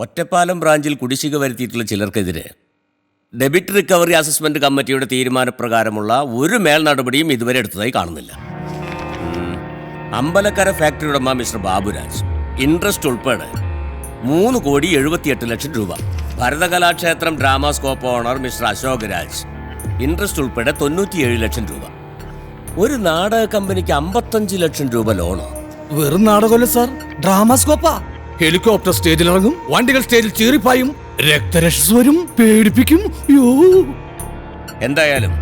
ഒറ്റപ്പാലം ബ്രാഞ്ചിൽ കുടിശ്ശിക വരുത്തിയിട്ടുള്ള ചിലർക്കെതിരെ ഡെബിറ്റ് റിക്കവറി അസസ്മെന്റ് കമ്മിറ്റിയുടെ തീരുമാനപ്രകാരമുള്ള ഒരു മേൽ നടപടിയും ഇതുവരെ എടുത്തതായി കാണുന്നില്ല. അമ്പലക്കര ഫാക്ടറി ഉടമ മിസ്റ്റർ ബാബുരാജ് ഇൻട്രസ്റ്റ് ഉൾപ്പെടെ 3,78,00,000 രൂപ. Bharathakalakshethram dramascope owner mister Ashok Raj interest ഉൾപ്പെടെ 97 ലക്ഷം രൂപ. ഒരു നാടക കമ്പനിക്ക് 55 ലക്ഷം രൂപ ലോണ്. വെറും നാടകമല്ല സാർ, ഡ്രാമാസ്കോപ്പാ. ഹെലികോപ്റ്റർ സ്റ്റേജിലിറങ്ങും, വണ്ടികൾ സ്റ്റേജിൽ ചീറിപ്പായും, രക്തരക്ഷസ്വരും പേടിപ്പിക്കും. എന്തായാലും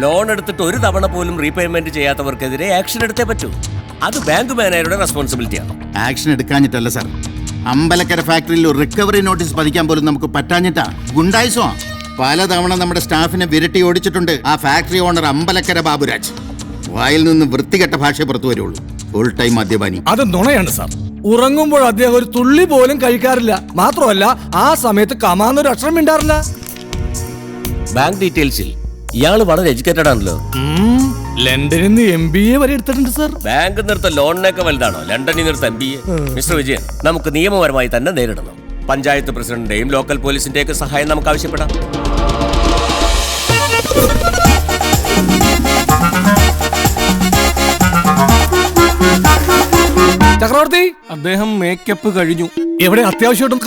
ലോൺ എടുത്തിട്ട് ഒരു തവണ പോലും റീപേയ്മെന്റ് ചെയ്യാത്തവർക്കെതിരെ ആക്ഷൻ എടുത്തേ പറ്റൂ. അത് ബാങ്ക് മാനേജറുടെ റെസ്പോൺസിബിലിറ്റിയാണ്. ആക്ഷൻ എടുക്കാഞ്ഞിട്ടല്ല സാർ, അമ്പലക്കര ഫാക്ടറിയിൽ ഒരു റിക്കവറി നോട്ടീസ് പതിക്കാൻ പോലും നമുക്ക് പറ്റാഞ്ഞിട്ടാ. ഗുണ്ടായിസോ പലതവണ നമ്മുടെ സ്റ്റാഫിനെ വിരട്ടി ഓടിച്ചിട്ടുണ്ട് ആ ഫാക്ടറി ഓണർ അമ്പലക്കര ബാബുരാജ്. വായിൽ നിന്ന് വൃത്തികെട്ട ഭാഷ പുറത്തു വരുള്ളൂ. ഫുൾ ടൈം മദ്യപാനി. അത് നുണയാണ് സാർ. ഉറങ്ങുമ്പോൾ അദ്ദേഹം ഒരു തുള്ളി പോലും കഴിക്കാറില്ല. മാത്രമല്ല ആ സമയത്ത് കമാന്നൊരു അക്ഷരം മിണ്ടാറില്ല. ബാങ്ക് ഡീറ്റെയിൽസിൽ ഇയാള് വളരെ എഡ്യൂക്കേറ്റഡ് ആണല്ലോ. ലണ്ടനിൽ നിന്ന് MBA വരെ എടുത്തിട്ടുണ്ട് സാർ. ബാങ്ക് നിർത്ത ലോണിനൊക്കെ വലുതാണോ ലണ്ടനിൽ നിർത്ത MBA? മിസ്റ്റർ വിജയൻ, നമുക്ക് നിയമപരമായി തന്നെ നേരിടണം. പഞ്ചായത്ത് പ്രസിഡന്റിന്റെയും ലോക്കൽ പോലീസിന്റെയൊക്കെ സഹായം നമുക്ക് ആവശ്യപ്പെടാം. ചക്രവർത്തി, അദ്ദേഹം മേക്കപ്പ് കഴിഞ്ഞു. എവിടെ അത്യാവശ്യമായിട്ടും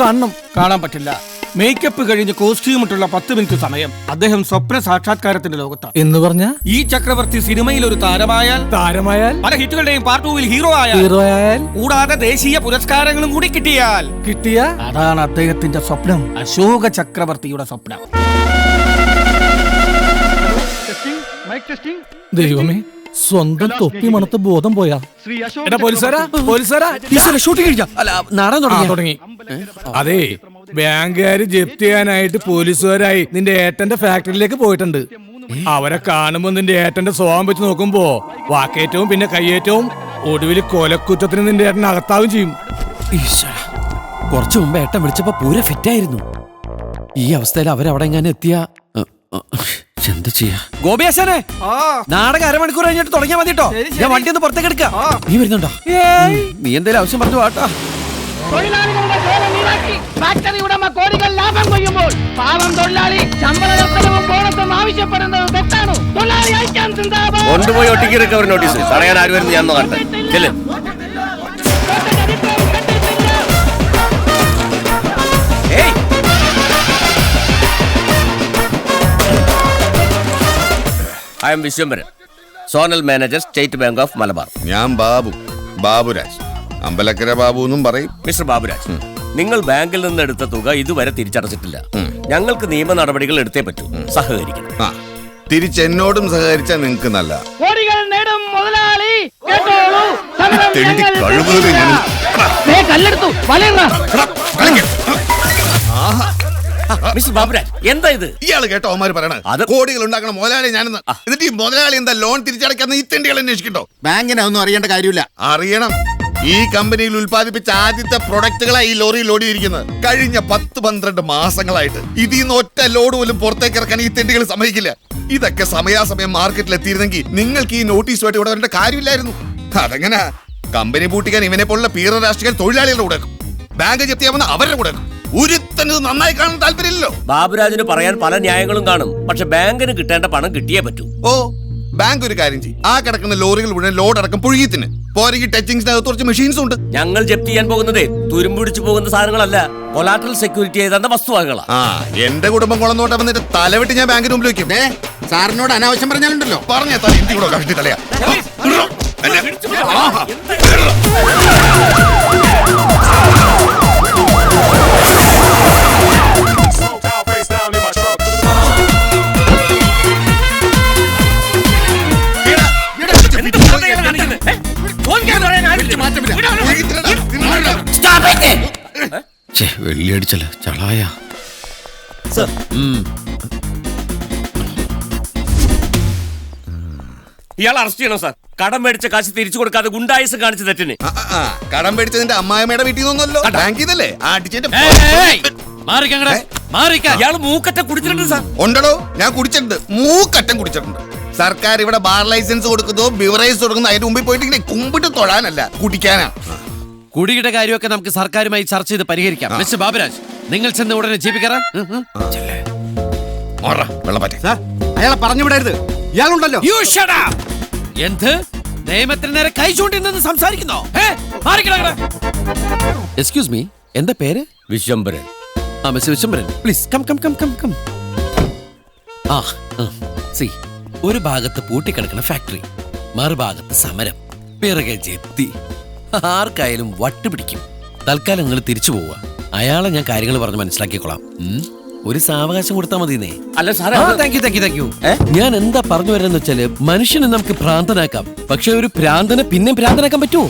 കാണാൻ പറ്റില്ല. മേക്കപ്പ് കഴിഞ്ഞ് കോസ്റ്റ്യൂമിട്ടുള്ള 10 മിനിറ്റ് സമയം. അദ്ദേഹം സ്വപ്ന സാക്ഷാത്കാരത്തിന്റെ ലോകത്താണ്. എന്ന് പറഞ്ഞ ഈ ചക്രവർത്തി സിനിമയിൽ ഒരു താരമായാൽ പല ഹിറ്റുകളുടെയും പാർട്ട് 2 ഹീറോ ആയാൽ കൂടാതെ ദേശീയ പുരസ്കാരങ്ങളും കൂടി കിട്ടിയ അതാണ് അദ്ദേഹത്തിന്റെ സ്വപ്നം. അശോക ചക്രവർത്തിയുടെ സ്വപ്നം. ദൈവമേ, സ്വന്തം തൊപ്പി മണത്ത് ബോധം പോയാ. തുടങ്ങി. അതെ, ബാങ്കുകാര് ജപ്തി ചെയ്യാനായിട്ട് പോലീസുകാരായി നിന്റെ ഏട്ടന്റെ ഫാക്ടറിയിലേക്ക് പോയിട്ടുണ്ട്. അവരെ കാണുമ്പോ നിന്റെ ഏട്ടന്റെ സ്വഭാവം വെച്ച് നോക്കുമ്പോ വാക്കേറ്റവും പിന്നെ കയ്യേറ്റവും ഒടുവിൽ കൊലക്കുറ്റത്തിന് നിന്റെ ഏട്ടൻ അകത്താവും ചെയ്യും. കുറച്ചു മുമ്പ് ഏട്ടൻ വിളിച്ചപ്പോ പൂര ഫിറ്റായിരുന്നു. ഈ അവസ്ഥയിൽ അവരവിടെ എങ്ങനെ എത്തിയ എന്താ ചെയ്യാ? ഗോപിയാശാനെ, നാടകം അരമണിക്കൂർ കഴിഞ്ഞിട്ട് തുടങ്ങിയാൽ മതി കേട്ടോ. ഞാൻ വണ്ടി ഒന്ന് പുറത്തേക്ക് എടുക്കാം. നീ വരുന്നുണ്ടോ? നീ എന്തേലും ആവശ്യം പറഞ്ഞു വാട്ടാ. തൊഴിലാളികളുടെ ജോലി ഫാക്ടറി ഉടമ കോടികൾ ലാഭം കൊയ്യുമ്പോൾ പാവം തൊഴിലാളി ശമ്പളവും ബോണസും ആവശ്യപ്പെടുന്നത് തെറ്റാണ്. തൊഴിലാളി ഐക്യം സിന്ദാബാദ്. കൊണ്ടുപോയി ഒട്ടിക്ക് റിക്കവറി നോട്ടീസ് തടയാൻ ആര് വരുന്നു ഞാൻ നോക്കട്ടെ. I am Vishwambharan, zonal manager, State Bank of Malabar. ഞാൻ ബാബുരാജ്, അമ്പലക്കര ബാബു എന്നും പറയും. മിസ്റ്റർ ബാബുരാജ്, നിങ്ങൾ ബാങ്കിൽ നിന്ന് എടുത്ത തുക ഇതുവരെ തിരിച്ചടച്ചിട്ടില്ല. ഞങ്ങൾക്ക് നിയമ നടപടികൾ എടുത്തേ പറ്റൂ. സഹകരിക്കണം. തിരിച്ചെന്നോടും സഹകരിച്ചാൽ നിങ്ങൾക്ക് നല്ല. കോടികൾ നേടും മുതലാളി കേട്ടോളൂ. കല്ലെടുത്തു മിസ്റ്റർ ബാബുരാജ്, എന്താ ഇത്? ഇയാള് കേട്ടോ അവന്മാര് പറയണ കോടികൾ ഉണ്ടാക്കണ മുതലാളി ഞാനെന്ന്. എന്നിട്ട് ഈ മുതലാളി എന്താ ലോൺ തിരിച്ചടയ്ക്കാന്ന് ഈ തെണ്ടികൾ അന്വേഷിക്കട്ടോ? ബാങ്കിനെ ഒന്നും അറിയേണ്ട കാര്യമില്ല. അറിയണം. ഈ കമ്പനിയിൽ ഉൽപ്പാദിപ്പിച്ച ആദ്യത്തെ പ്രൊഡക്റ്റുകളാണ് ഈ ലോറിയിൽ ഓടിയിരിക്കുന്നത്. കഴിഞ്ഞ 10-12 മാസങ്ങളായിട്ട് ഇതിൽ നിന്ന് ഒറ്റ ലോഡ് പോലും പുറത്തേക്ക് ഇറക്കാൻ ഈ തെണ്ടികൾ സമ്മതിക്കില്ല. ഇതൊക്കെ സമയാസമയം മാർക്കറ്റിൽ എത്തിയിരുന്നെങ്കിൽ നിങ്ങൾക്ക് ഈ നോട്ടീസുമായിട്ട് ഇവിടെ വരേണ്ട കാര്യമില്ലായിരുന്നു. അതെങ്ങനെ? കമ്പനി പൂട്ടിക്കാൻ ഇവനെ പോലുള്ള പീറ രാഷ്ട്രീയ തൊഴിലാളികളുടെ കൂടെ ബാങ്ക് ജപ്തിയാവുന്ന അവരുടെ കൂടെ ഒരുത്തന് നന്നായി കാണാൻ താല്പര്യമില്ലല്ലോ. ബാബുരാജിന് പറയാൻ പല ന്യായങ്ങളും കാണും. പക്ഷെ ബാങ്കിന് കിട്ടേണ്ട പണം കിട്ടിയേ പറ്റൂ. ഓ, ബാങ്ക് ഒരു കാര്യം ചെയ്യും. ആ കിടക്കുന്ന ലോറികൾ മുഴുവൻ ലോഡ് അടക്കം പുഴുകിത്തിന് പോരെങ്കിൽ ടച്ചിങ്സിനകത്ത് കുറച്ച് മെഷീൻസ് ഉണ്ട്. ഞങ്ങൾ ജപ്തി ചെയ്യാൻ പോകുന്നതേ തുരുമ്പിടിച്ചു പോകുന്ന സാധനങ്ങളല്ല, കൊലാട്രൽ സെക്യൂരിറ്റി ചെയ്ത വസ്തുവകകളാ. എന്റെ കുടുംബം കൊളന്നോട്ടെ വന്നിട്ട് തലവിട്ട് ഞാൻ ബാങ്കിന് മുമ്പിൽ വെക്കും. സാറിനോട് അനാവശ്യം പറഞ്ഞാലുണ്ടല്ലോ. പറഞ്ഞ കഷ്ടി തലയാ. വെള്ളിയടിച്ചല്ലോ ചളായ. ഇയാൾ അറസ്റ്റ് ചെയ്യണം സാർ. കടം മേടിച്ച കാശ് തിരിച്ചു കൊടുക്കാതെ ഗുണ്ടായിസം കാണിച്ച തെറ്റിന്. കടം മേടിച്ചതിന്റെ അമ്മായിമ്മയുടെ വീട്ടിൽ നിന്നല്ലോ, ബാങ്കിൽ നിന്നല്ലേ? ഇയാൾ മൂക്കറ്റം കുടിച്ചിട്ടുണ്ട് സാർ. ഉണ്ടോ? ഞാൻ കുടിച്ചിട്ടുണ്ട്, മൂക്കറ്റം കുടിച്ചിട്ടുണ്ട്. സർക്കാർ ഇവിടെ ബാർ ലൈസൻസ് കൊടുക്കുന്നതോ ബിവറേജ് കൊടുക്കുന്നതോ അതിന്റെ മുമ്പിൽ പോയിട്ട് ഇങ്ങനെ കുമ്പിട്ട് തൊഴാനല്ല, കുടിക്കാനാ. കുടിയുടെ കാര്യമൊക്കെ നമുക്ക് സർക്കാരുമായി ചർച്ച ചെയ്ത് പരിഹരിക്കാം. മിസ്റ്റർ ബാബുരാജ്, നിങ്ങൾ ചെന്ന് ഉടനെ ജീപ്പ് കയറാൻ. സാർ, അയാളെ പറഞ്ഞു വിടരുത്. ഇയാളുണ്ടല്ലോ. എന്ത് നിയമത്തിന് നേരെ കൈ ചൂണ്ടി നിന്ന് സംസാരിക്കുന്നോ? എക്സ്ക്യൂസ് മീ, എന്താ പേര്? വിശ്വംഭരൻ. ആ mister Vishwambharan, please come come come come come. ആ സി, ഒരു ഭാഗത്ത് പൂട്ടിക്കിടക്കുന്ന ഫാക്ടറി, മറുഭാഗത്ത് സമരം, പിറകെ ജപ്തി. ആർക്കായാലും വട്ടുപിടിക്കും. തൽക്കാലം നിങ്ങൾ തിരിച്ചു പോവുക. അയാളെ ഞാൻ കാര്യങ്ങൾ പറഞ്ഞ് മനസ്സിലാക്കിക്കോളാം. ഒരു സാവകാശം കൊടുത്താൽ മതിന്നേ. അല്ല സാറേ, താങ്ക് യു. ഞാൻ എന്താ പറഞ്ഞു വരുന്നത് വെച്ചാല്, മനുഷ്യനെ നമുക്ക് ഭ്രാന്തനാക്കാം, പക്ഷെ ഒരു ഭ്രാന്തനെ പിന്നെ ഭ്രാന്തനാക്കാൻ പറ്റുമോ?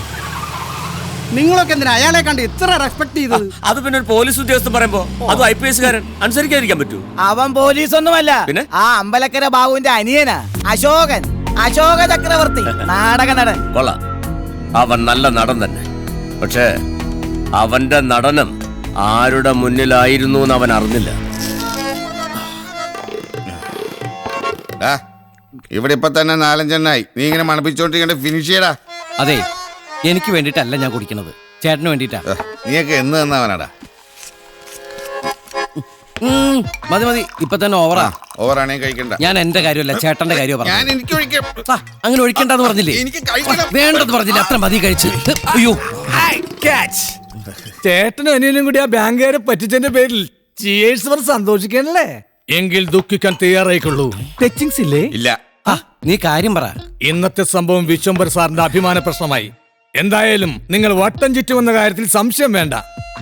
നിങ്ങളൊക്കെ എന്തിനാ അയാളെ കണ്ട് ഇത്ര റെസ്പെക്ട് ചെയ്തത്? അത് പിന്നെ ഒരു പോലീസ് ഉദ്യോഗസ്ഥൻ പറയുമ്പോ അത് IPS കാരൻ അനുസരിക്കാതിരിക്കാൻ പറ്റൂ? അവൻ പോലീസ് ഒന്നുമല്ല, പിന്നെ? ആ അമ്പലക്കര ബാബുവിന്റെ അനിയനാ അശോകൻ, അശോക ചക്രവർത്തി, നാടക നടൻ. കൊള്ളാം, അവൻ നല്ല നടൻ തന്നെ. പക്ഷേ അവന്റെ നടനം ആരുടെ മുന്നിലായിരുന്നു എന്ന് അവൻ അറിഞ്ഞില്ല. ഇവിടെ ഇപ്പൊ തന്നെ 4-5 എണ്ണായി. നീ ഇങ്ങനെ മണപ്പിച്ചോണ്ടിരിക്കണ്ട, ഫിനിഷ് ചെയ്യടാ. അതെ, എനിക്ക് വേണ്ടിട്ടല്ല ഞാൻ കുടിക്കണത്, ചേട്ടന് വേണ്ടിട്ടാ. നീയൊക്കെ എന്ന് തന്നവനാടാ. മതി മതി, ഇപ്പൊ തന്നെ ഓവറാ. ഓവറാണേ കഴിക്കണ്ട. ഞാൻ എന്റെ കാര്യമല്ല ചേട്ടന്റെ കാര്യമോ ഞാൻ എനിക്ക് ഒഴിക്കാം. അങ്ങനെ ഒഴിക്കണ്ടെന്ന് പറഞ്ഞില്ലേ? എനിക്ക് കഴിക്കണം. വേണ്ടെന്ന് പറഞ്ഞില്ല, അത്ര മതി കഴിച്ച്. അയ്യോ, ചേട്ടനും അനിയനും കൂടി ആ ബാങ്കുകാരെ പറ്റിച്ചതിന്റെ പേരിൽ ചിയേഴ്സ് പറഞ്ഞ് സന്തോഷിക്കാനല്ലേ? എങ്കിൽ ദുഃഖിക്കാൻ തയ്യാറായിക്കൊള്ളൂ. ടച്ചിങ്സ് ഇല്ലേ? ഇല്ല. നീ കാര്യം പറ. ഇന്നത്തെ സംഭവം വിശ്വംഭർ സാറിന്റെ അഭിമാന പ്രശ്നമായി. എന്തായാലും നിങ്ങൾ വട്ടം ചുറ്റുമെന്ന കാര്യത്തിൽ സംശയം വേണ്ട.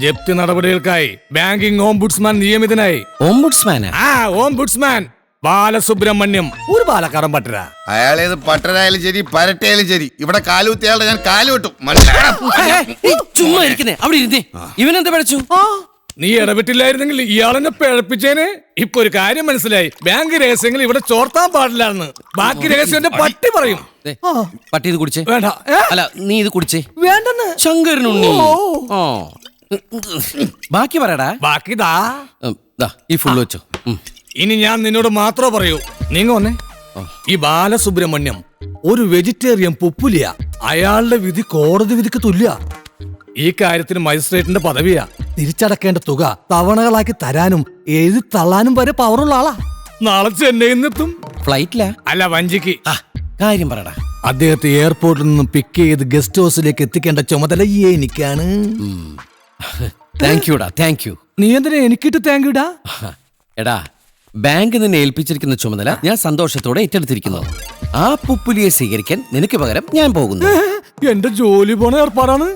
ജപ്തി നടപടികൾക്കായി ബാങ്കിംഗ് ഓംബുഡ്സ്മാൻ നിയമിതനായി. ഓംബുഡ്സ്മാനാ? ആ, ഓംബുഡ്സ്മാൻ ബാലസുബ്രഹ്മണ്യം. ഒരു പാലക്കാരൻ പട്ടര. അയാളേത് പട്ടരായാലും ശരി, പരട്ടയാലും ശരി, ഇവിടെ കാലുകുത്തിയാളുടെ ഞാൻ കാല് വെട്ടും. ചുമ്മാ ഇരിക്കുന്നേ, അവിടെ ഇരുന്നേ. ഇവനെന്താ പഠിച്ചു? നീ ഇടപെട്ടില്ലായിരുന്നെങ്കിൽ ഇയാളെന്നെ പിഴപ്പിച്ചേനെ. ഇപ്പൊ ഒരു കാര്യം മനസ്സിലായി, ബാങ്ക് രഹസ്യങ്ങൾ ഇവിടെ ചോർത്താൻ പാടില്ലാന്ന്. ബാക്കി രഹസ്യം എന്റെ പട്ടി പറയും. പട്ടി ഇത് കുടിച്ചേ. വേണ്ട. അല്ല, നീ ഇത് കുടിച്ചേ. വേണ്ടെന്ന്. ശങ്കരനുണ്ണി. ബാക്കി പറയടാ. ബാക്കി ദാ ഈ ഫുള്ള് വെച്ചോ. ഇനി ഞാൻ നിന്നോട് മാത്രമേ പറയൂ. നീങ്ങ വന്നേ. ഈ ബാലസുബ്രഹ്മണ്യം ഒരു വെജിറ്റേറിയൻ പുപ്പുലിയ. അയാളുടെ വിധി കോടതി വിധിക്ക് തുല്യ. ഈ കാര്യത്തിന് മജിസ്ട്രേറ്റിന്റെ പദവിയാ. തിരിച്ചടക്കേണ്ട തുക തവണകളാക്കി തരാനും എഴുതി തള്ളാനും വരെ പവറുള്ള ആളാ. നാളെ ചെന്നൈയിൽ നിന്നെത്തും. ഫ്ലൈറ്റിലാ? അല്ല, വഞ്ചിക്ക്. കാര്യം പറയടാ. അദ്ദേഹത്തെ എയർപോർട്ടിൽ നിന്നും പിക്ക് ചെയ്ത് ഗസ്റ്റ് ഹൗസിലേക്ക് എത്തിക്കേണ്ട ചുമതല എനിക്കാണ്. താങ്ക് യുടാ, താങ്ക് യു. നീ എന്തിനാ എനിക്കിട്ട് താങ്ക് യുടാ? എടാ, ബാങ്ക് നിന്നെ ഏൽപ്പിച്ചിരിക്കുന്ന ചുമതല ഞാൻ സന്തോഷത്തോടെ ഏറ്റെടുത്തിരിക്കുന്നു. ആ പുപ്പുലിയെ സ്വീകരിക്കാൻ നിനക്ക് പകരം ഞാൻ പോകുന്നു. എന്റെ ജോലി പോണ ഏർപ്പാടാണ്.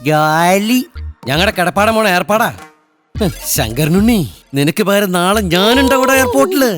ഗാലി, ഞങ്ങളുടെ കിടപ്പാടം പോണ ഏർപ്പാടാ. ശങ്കരനുണ്ണി, നിനക്ക് പകരം നാളെ ഞാനുണ്ടാവിടെ എയർപോർട്ടില്.